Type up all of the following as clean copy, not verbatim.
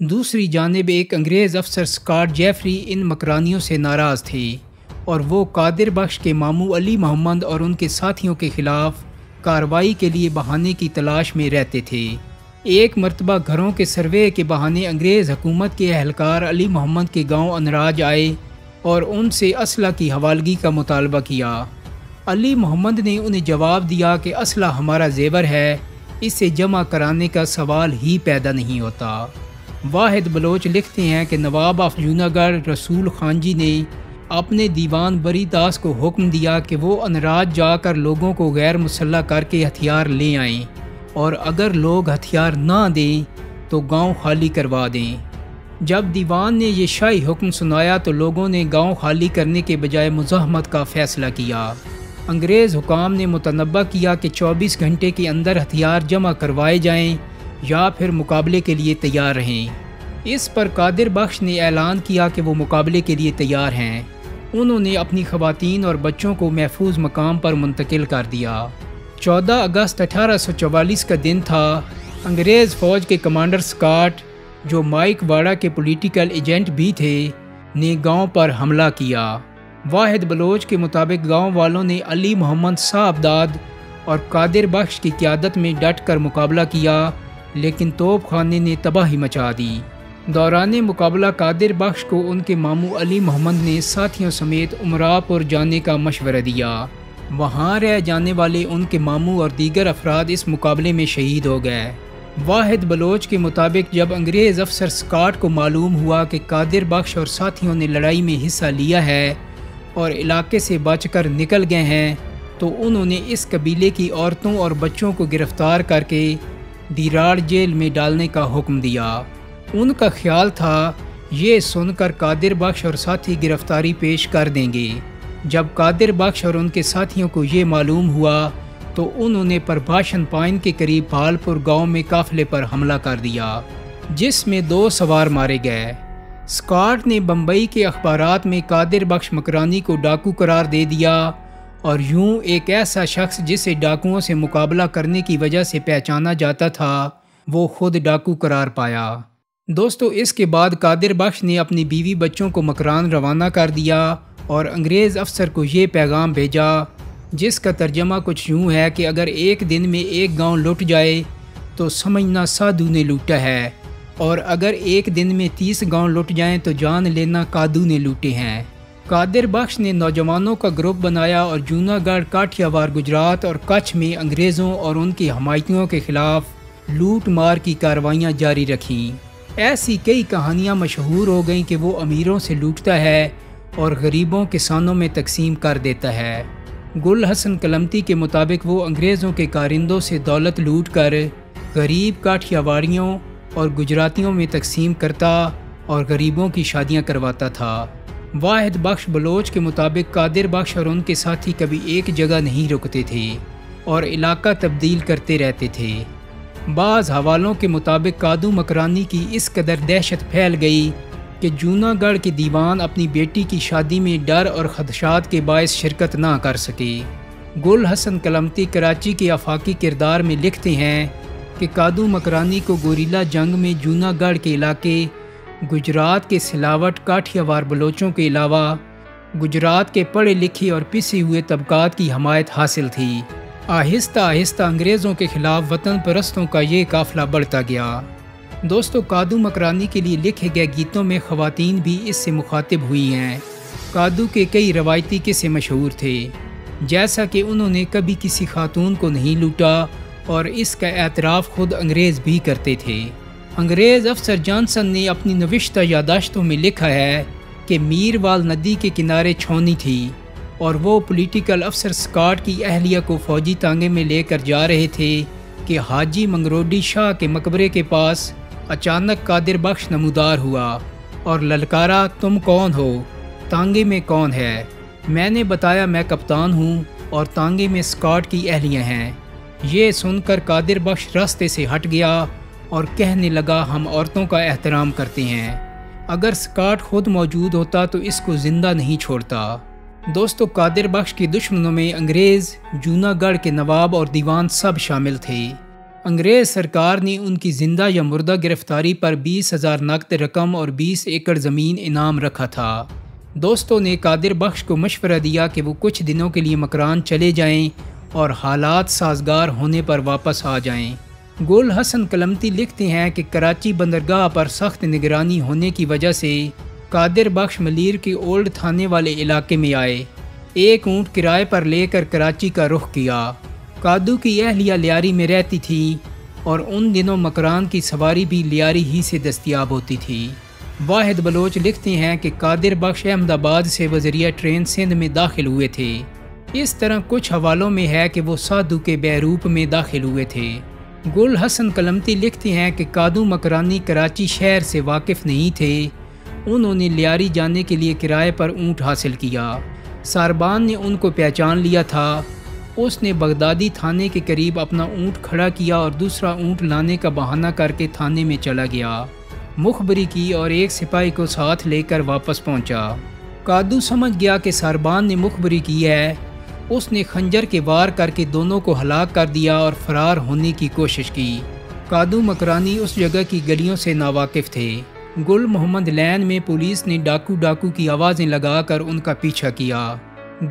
دوسری جانب ایک انگریز افسر اسکاٹ جیفری ان مکرانیوں سے ناراض تھے اور وہ قادر بخش کے ماموں علی محمد اور ان کے ساتھیوں کے خلاف کارروائی کے لیے بہانے کی تلاش میں رہتے تھے۔ ایک مرتبہ گھروں کے سروے کے بہانے انگریز حکومت کے اہلکار علی محمد کے گاؤں انراج آئے اور ان سے اسلحہ کی حوالگی کا مطالبہ کیا۔ علی محمد نے انہیں جواب دیا کہ اسلحہ ہمارا زیور ہے، اسے جمع کرانے کا سوال ہی پیدا نہیں ہوتا۔ واحد بلوچ لکھتے ہیں کہ نواب آف جونہ گڑھ رسول خان جی نے اپنے دیوان بری داس کو حکم دیا کہ وہ انراج جا کر لوگوں کو غیر مسلح کر کے ہتھیار لے آئیں، اور اگر لوگ ہتھیار نہ دیں تو گاؤں خالی کروا دیں۔ جب دیوان نے یہ شاہی حکم سنایا تو لوگوں نے گاؤں خالی کرنے کے بجائے مزاحمت کا فیصلہ کیا۔ انگریز حکام نے متنبہ کیا کہ 24 گھنٹے کے اندر ہتھیار جمع کروائے جائیں یا پھر مقابلے کے لیے تیار رہیں۔ اس پر قادر بخش نے اعلان کیا کہ وہ مقابلے کے لیے تیار ہیں۔ انہوں نے اپنی خواتین اور بچوں کو محفوظ مقام پر منتقل کر دیا۔ 14 اگست 1844 کا دن تھا۔ انگریز فوج کے کمانڈر اسکاٹ، جو مائک واڑا کے پولیٹیکل ایجنٹ بھی تھے، نے گاؤں پر حملہ کیا۔ واحد بلوچ کے مطابق گاؤں والوں نے علی محمد صاحبداد اور قادر بخش کی قیادت میں ڈٹ کر مقابلہ کیا، لیکن توپ خانے نے تباہی مچا دی۔ دوران مقابلہ قادر بخش کو ان کے ماموں علی محمد نے ساتھیوں سمیت امراء پور جانے کا مشورہ دیا۔ وہاں رہ جانے والے ان کے ماموں اور دیگر افراد اس مقابلے میں شہید ہو گئے۔ واحد بلوچ کے مطابق جب انگریز افسر اسکاٹ کو معلوم ہوا کہ قادر بخش اور ساتھیوں نے لڑائی میں حصہ لیا ہے اور علاقے سے بچ کر نکل گئے ہیں، تو انہوں نے اس قبیلے کی عورتوں اور بچوں کو گرفتار کر کے دیراڑ جیل میں ڈالنے کا حکم دیا۔ ان کا خیال تھا یہ سن کر قادر بخش اور ساتھی گرفتاری پیش کر دیں گے۔ جب قادر بخش اور ان کے ساتھیوں کو یہ معلوم ہوا تو انہوں نے پربھاشن پائن کے قریب بھالپور گاؤں میں قافلے پر حملہ کر دیا، جس میں 2 سوار مارے گئے۔ اسکاٹ نے بمبئی کے اخبارات میں قادر بخش مکرانی کو ڈاکو قرار دے دیا اور یوں ایک ایسا شخص جسے ڈاکوؤں سے مقابلہ کرنے کی وجہ سے پہچانا جاتا تھا، وہ خود ڈاکو قرار پایا۔ دوستو، اس کے بعد قادر بخش نے اپنی بیوی بچوں کو مکران روانہ کر دیا اور انگریز افسر کو یہ پیغام بھیجا، جس کا ترجمہ کچھ یوں ہے کہ اگر ایک دن میں ایک گاؤں لٹ جائے تو سمجھنا سادھو نے لوٹا ہے، اور اگر ایک دن میں 30 گاؤں لٹ جائیں تو جان لینا کادو نے لوٹے ہیں۔ قادر بخش نے نوجوانوں کا گروپ بنایا اور جونہ گڑھ، کاٹھیا وار گجرات اور کچھ میں انگریزوں اور ان کی حمایتیوں کے خلاف لوٹ مار کی کارروائیاں جاری رکھیں۔ ایسی کئی کہانیاں مشہور ہو گئیں کہ وہ امیروں سے لوٹتا ہے اور غریبوں کسانوں میں تقسیم کر دیتا ہے۔ گل حسن کلمتی کے مطابق وہ انگریزوں کے کارندوں سے دولت لوٹ کر غریب کاٹھیا واڑیوں اور گجراتیوں میں تقسیم کرتا اور غریبوں کی شادیاں کرواتا تھا۔ واحد بخش بلوچ کے مطابق قادر بخش اور ان کے ساتھی کبھی ایک جگہ نہیں رکتے تھے اور علاقہ تبدیل کرتے رہتے تھے۔ بعض حوالوں کے مطابق کادو مکرانی کی اس قدر دہشت پھیل گئی کہ جونہ گڑھ کے دیوان اپنی بیٹی کی شادی میں ڈر اور خدشات کے باعث شرکت نہ کر سکے۔ گل حسن کلمتی کراچی کے آفاقی کردار میں لکھتے ہیں کہ کادو مکرانی کو گوریلا جنگ میں جونہ گڑھ کے علاقے گجرات کے سلاوٹ کاٹھیا وار بلوچوں کے علاوہ گجرات کے پڑھے لکھے اور پسے ہوئے طبقات کی حمایت حاصل تھی۔ آہستہ آہستہ انگریزوں کے خلاف وطن پرستوں کا یہ قافلہ بڑھتا گیا۔ دوستو، کادو مکرانی کے لیے لکھے گئے گیتوں میں خواتین بھی اس سے مخاطب ہوئی ہیں۔ کادو کے کئی روایتی قصے مشہور تھے، جیسا کہ انہوں نے کبھی کسی خاتون کو نہیں لوٹا اور اس کا اعتراف خود انگریز بھی کرتے تھے۔ انگریز افسر جانسن نے اپنی نوشتہ یادداشتوں میں لکھا ہے کہ میروال ندی کے کنارے چھونی تھی اور وہ پولیٹیکل افسر اسکاٹ کی اہلیہ کو فوجی تانگے میں لے کر جا رہے تھے کہ حاجی منگروڈی شاہ کے مقبرے کے پاس اچانک قادر بخش نمودار ہوا اور للکارا، تم کون ہو؟ تانگے میں کون ہے؟ میں نے بتایا میں کپتان ہوں اور تانگے میں اسکاٹ کی اہلیہ ہیں۔ یہ سن کر قادر بخش راستے سے ہٹ گیا اور کہنے لگا، ہم عورتوں کا احترام کرتے ہیں، اگر اسکاٹ خود موجود ہوتا تو اس کو زندہ نہیں چھوڑتا۔ دوستو، قادر بخش کے دشمنوں میں انگریز، جونہ گڑھ کے نواب اور دیوان سب شامل تھے۔ انگریز سرکار نے ان کی زندہ یا مردہ گرفتاری پر 20,000 نقد رقم اور 20 ایکڑ زمین انعام رکھا تھا۔ دوستوں نے قادر بخش کو مشورہ دیا کہ وہ کچھ دنوں کے لیے مکران چلے جائیں اور حالات سازگار ہونے پر واپس آ جائیں۔ گل حسن کلمتی لکھتے ہیں کہ کراچی بندرگاہ پر سخت نگرانی ہونے کی وجہ سے قادر بخش ملیر کے اولڈ تھانے والے علاقے میں آئے، ایک اونٹ کرائے پر لے کر کراچی کا رخ کیا۔ قادو کی اہلیہ لیاری میں رہتی تھی اور ان دنوں مکران کی سواری بھی لیاری ہی سے دستیاب ہوتی تھی۔ واحد بلوچ لکھتے ہیں کہ قادر بخش احمد آباد سے بذریعہ ٹرین سندھ میں داخل ہوئے تھے۔ اس طرح کچھ حوالوں میں ہے کہ وہ سادھو کے بہروپ میں داخل ہوئے تھے۔ گل حسن کلمتی لکھتے ہیں کہ قادو مکرانی کراچی شہر سے واقف نہیں تھے، انہوں نے لیاری جانے کے لیے کرائے پر اونٹ حاصل کیا۔ ساربان نے ان کو پہچان لیا تھا، اس نے بغدادی تھانے کے قریب اپنا اونٹ کھڑا کیا اور دوسرا اونٹ لانے کا بہانہ کر کے تھانے میں چلا گیا، مخبری کی اور ایک سپاہی کو ساتھ لے کر واپس پہنچا۔ قادو سمجھ گیا کہ ساربان نے مخبری کی ہے، اس نے خنجر کے وار کر کے دونوں کو ہلاک کر دیا اور فرار ہونے کی کوشش کی۔ قادو مکرانی اس جگہ کی گلیوں سے ناواقف تھے۔ گل محمد لین میں پولیس نے ڈاکو ڈاکو کی آوازیں لگا کر ان کا پیچھا کیا۔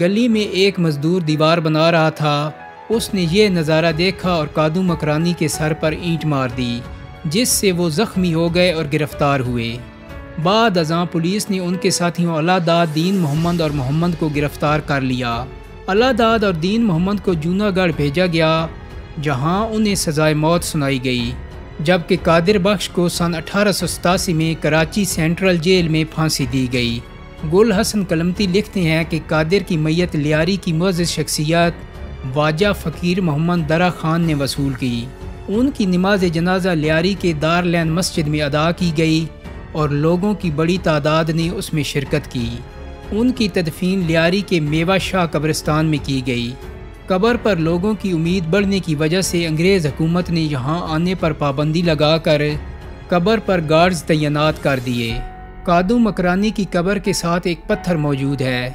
گلی میں ایک مزدور دیوار بنا رہا تھا، اس نے یہ نظارہ دیکھا اور قادو مکرانی کے سر پر اینٹ مار دی، جس سے وہ زخمی ہو گئے اور گرفتار ہوئے۔ بعد ازاں پولیس نے ان کے ساتھیوں اللہ داد، دین محمد اور محمد کو گرفتار کر لیا۔ اللہ داد اور دین محمد کو جوناگڑھ بھیجا گیا، جہاں انہیں سزائے موت سنائی گئی، جبکہ قادر بخش کو سن 1887 میں کراچی سینٹرل جیل میں پھانسی دی گئی۔ گل حسن کلمتی لکھتے ہیں کہ قادر کی میت لیاری کی معزز شخصیت واجہ فقیر محمد درہ خان نے وصول کی۔ ان کی نماز جنازہ لیاری کے دارالعین مسجد میں ادا کی گئی اور لوگوں کی بڑی تعداد نے اس میں شرکت کی۔ ان کی تدفین لیاری کے میوہ شاہ قبرستان میں کی گئی۔ قبر پر لوگوں کی امید بڑھنے کی وجہ سے انگریز حکومت نے یہاں آنے پر پابندی لگا کر قبر پر گارڈز تعینات کر دیے۔ قادو مکرانی کی قبر کے ساتھ ایک پتھر موجود ہے،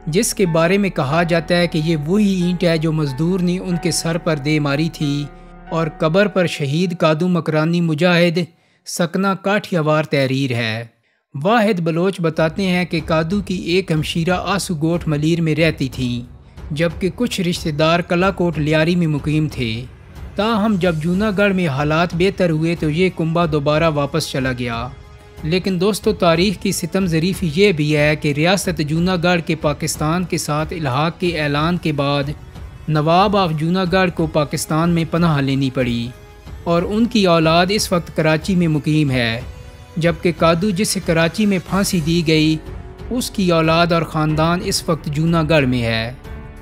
جس کے بارے میں کہا جاتا ہے کہ یہ وہی اینٹ ہے جو مزدور نے ان کے سر پر دے ماری تھی، اور قبر پر شہید قادو مکرانی مجاہد سکنہ کاٹھیاوار تحریر ہے۔ واحد بلوچ بتاتے ہیں کہ قادو کی ایک ہمشیرہ آسو گوٹ ملیر میں رہتی تھیں، جبکہ کچھ رشتہ دار کلا کوٹ لیاری میں مقیم تھے۔ تاہم جب جوناگڑھ میں حالات بہتر ہوئے تو یہ کنبہ دوبارہ واپس چلا گیا۔ لیکن دوستو، تاریخ کی ستم ظریفی یہ بھی ہے کہ ریاست جوناگڑھ کے پاکستان کے ساتھ الحاق کے اعلان کے بعد نواب آف جوناگڑھ کو پاکستان میں پناہ لینی پڑی، اور ان کی اولاد اس وقت کراچی میں مقیم ہے، جبکہ قادو جسے کراچی میں پھانسی دی گئی، اس کی اولاد اور خاندان اس وقت جوناگڑھ میں ہے۔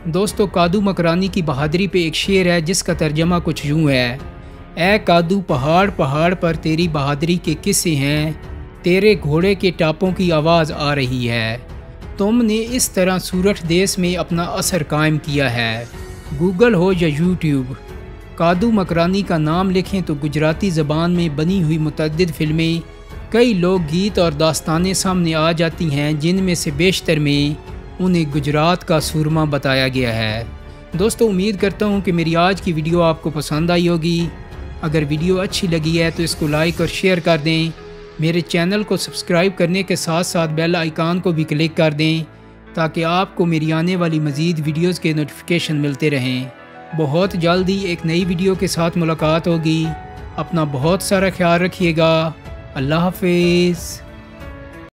دوستو، قادو مکرانی کی بہادری پہ ایک شعر ہے جس کا ترجمہ کچھ یوں ہے: اے قادو پہاڑ پہاڑ پر تیری بہادری کے قصے ہیں، تیرے گھوڑے کے ٹاپوں کی آواز آ رہی ہے، تم نے اس طرح سورٹھ دیس میں اپنا اثر قائم کیا ہے۔ گوگل ہو یا یوٹیوب، قادو مکرانی کا نام لکھیں تو گجراتی زبان میں بنی ہوئی متعدد فلمیں، کئی لوک گیت اور داستانیں سامنے آ جاتی ہیں، جن میں سے بیشتر میں انہیں گجرات کا سورما بتایا گیا ہے۔ دوستو، امید کرتا ہوں کہ میری آج کی ویڈیو آپ کو پسند آئی ہوگی۔ اگر ویڈیو اچھی لگی ہے تو اس کو لائک اور شیئر کر دیں۔ میرے چینل کو سبسکرائب کرنے کے ساتھ ساتھ بیل آئیکن کو بھی کلک کر دیں تاکہ آپ کو میری آنے والی مزید ویڈیوز کے نوٹیفیکیشن ملتے رہیں۔ بہت جلدی ایک نئی ویڈیو کے ساتھ ملاقات ہوگی۔ اپنا بہت سارا خیال رکھیے گا۔ اللہ حافظ۔